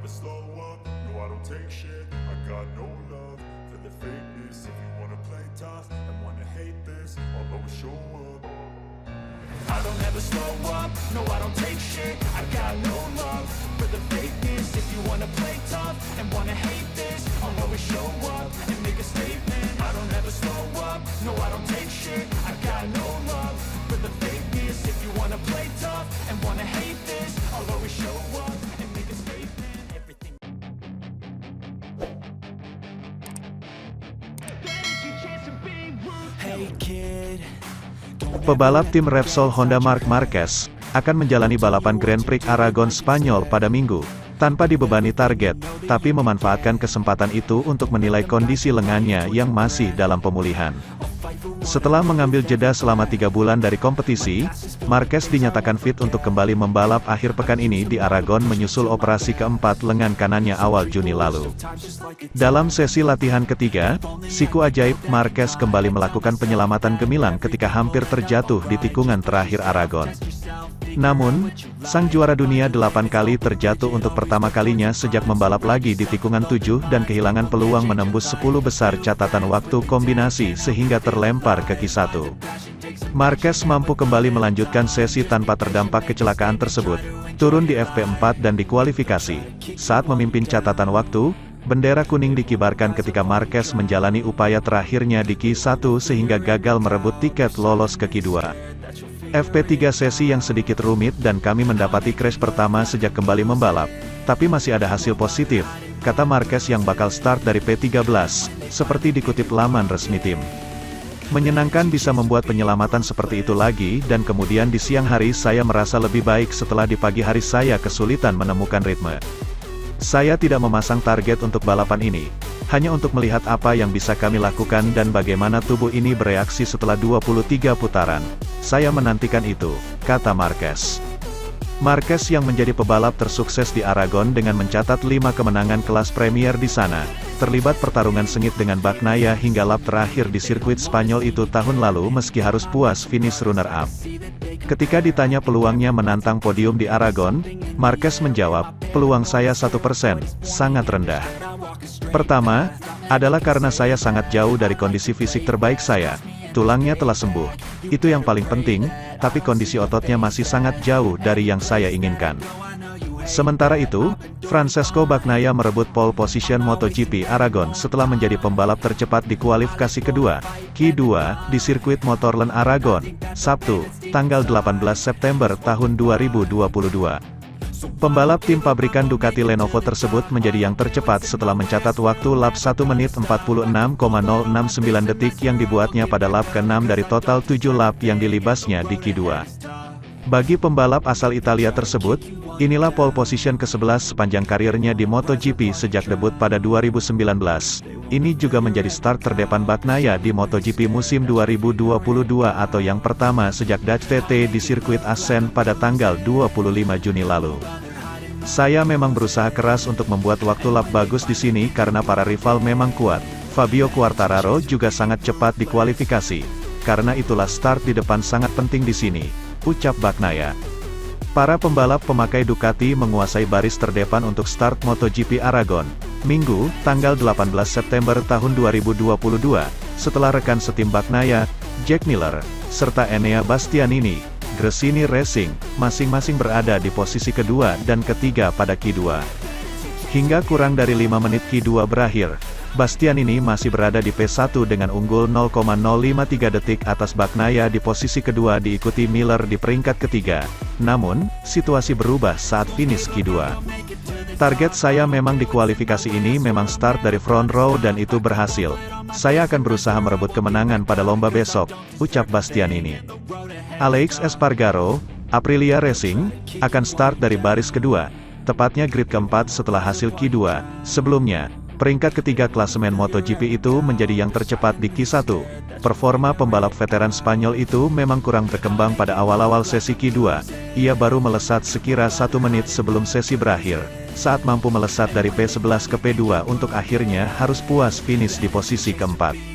never slow up, no I don't take shit. I got no love for the fakeness. If you wanna play tough and wanna hate this, I'll always show up. I don't ever slow up, no I don't take shit. I got no love for the fakeness. If you wanna play tough and wanna hate this, I'll always show up and make a statement. I don't ever slow up, no I don't take shit. I got no love for the fakeness. If you wanna play tough and wanna hate this, I'll always show up and make a statement. Everything. Hey kid. Pebalap tim Repsol Honda Marc Marquez akan menjalani balapan Grand Prix Aragon Spanyol pada Minggu, tanpa dibebani target, tapi memanfaatkan kesempatan itu untuk menilai kondisi lengannya yang masih dalam pemulihan. Setelah mengambil jeda selama 3 bulan dari kompetisi, Marquez dinyatakan fit untuk kembali membalap akhir pekan ini di Aragon menyusul operasi keempat lengan kanannya awal Juni lalu. Dalam sesi latihan ketiga, siku ajaib Marquez kembali melakukan penyelamatan gemilang ketika hampir terjatuh di tikungan terakhir Aragon. Namun, sang juara dunia 8 kali terjatuh untuk pertama kalinya sejak membalap lagi di tikungan 7 dan kehilangan peluang menembus 10 besar catatan waktu kombinasi sehingga terlempar ke Q1. Marquez mampu kembali melanjutkan sesi tanpa terdampak kecelakaan tersebut, turun di FP4 dan dikualifikasi. Saat memimpin catatan waktu, bendera kuning dikibarkan ketika Marquez menjalani upaya terakhirnya di Q1 sehingga gagal merebut tiket lolos ke Q2. FP3 sesi yang sedikit rumit dan kami mendapati crash pertama sejak kembali membalap, tapi masih ada hasil positif, kata Marquez yang bakal start dari P13, seperti dikutip laman resmi tim. Menyenangkan bisa membuat penyelamatan seperti itu lagi dan kemudian di siang hari saya merasa lebih baik setelah di pagi hari saya kesulitan menemukan ritme. Saya tidak memasang target untuk balapan ini, hanya untuk melihat apa yang bisa kami lakukan dan bagaimana tubuh ini bereaksi setelah 23 putaran. Saya menantikan itu, kata Marquez. Marquez yang menjadi pebalap tersukses di Aragon dengan mencatat 5 kemenangan kelas Premier di sana, terlibat pertarungan sengit dengan Bagnaia hingga lap terakhir di sirkuit Spanyol itu tahun lalu meski harus puas finish runner-up. Ketika ditanya peluangnya menantang podium di Aragon, Marquez menjawab, peluang saya 1%, sangat rendah. Pertama, adalah karena saya sangat jauh dari kondisi fisik terbaik saya. Tulangnya telah sembuh. Itu yang paling penting, tapi kondisi ototnya masih sangat jauh dari yang saya inginkan. Sementara itu, Francesco Bagnaia merebut pole position MotoGP Aragon setelah menjadi pembalap tercepat di kualifikasi kedua, Q2, di sirkuit Motorland Aragon, Sabtu, tanggal 18 September tahun 2022. Pembalap tim pabrikan Ducati Lenovo tersebut menjadi yang tercepat setelah mencatat waktu lap 1 menit 46,069 detik yang dibuatnya pada lap ke-6 dari total 7 lap yang dilibasnya di Q2. Bagi pembalap asal Italia tersebut, inilah pole position ke-11 sepanjang karirnya di MotoGP sejak debut pada 2019. Ini juga menjadi start terdepan Bagnaia di MotoGP musim 2022 atau yang pertama sejak Dutch TT di sirkuit Assen pada tanggal 25 Juni lalu. Saya memang berusaha keras untuk membuat waktu lap bagus di sini karena para rival memang kuat. Fabio Quartararo juga sangat cepat di kualifikasi. Karena itulah start di depan sangat penting di sini, ucap Bagnaia. Para pembalap pemakai Ducati menguasai baris terdepan untuk start MotoGP Aragon, Minggu, tanggal 18 September tahun 2022, setelah rekan setim Bagnaia, Jack Miller, serta Enea Bastianini, Gresini Racing, masing-masing berada di posisi kedua dan ketiga pada Q2. Hingga kurang dari 5 menit Q2 berakhir, Bastianini masih berada di P1 dengan unggul 0,053 detik atas Bagnaia di posisi kedua diikuti Miller di peringkat ketiga. Namun, situasi berubah saat finish Q2. Target saya memang di kualifikasi ini memang start dari front row dan itu berhasil. Saya akan berusaha merebut kemenangan pada lomba besok, ucap Bastianini. Alex Espargaro, Aprilia Racing, akan start dari baris kedua, tepatnya grid keempat setelah hasil Q2. Sebelumnya, peringkat ketiga klasemen MotoGP itu menjadi yang tercepat di Q1. Performa pembalap veteran Spanyol itu memang kurang berkembang pada awal-awal sesi Q2. Ia baru melesat sekira 1 menit sebelum sesi berakhir, saat mampu melesat dari P11 ke P2 untuk akhirnya harus puas finish di posisi keempat.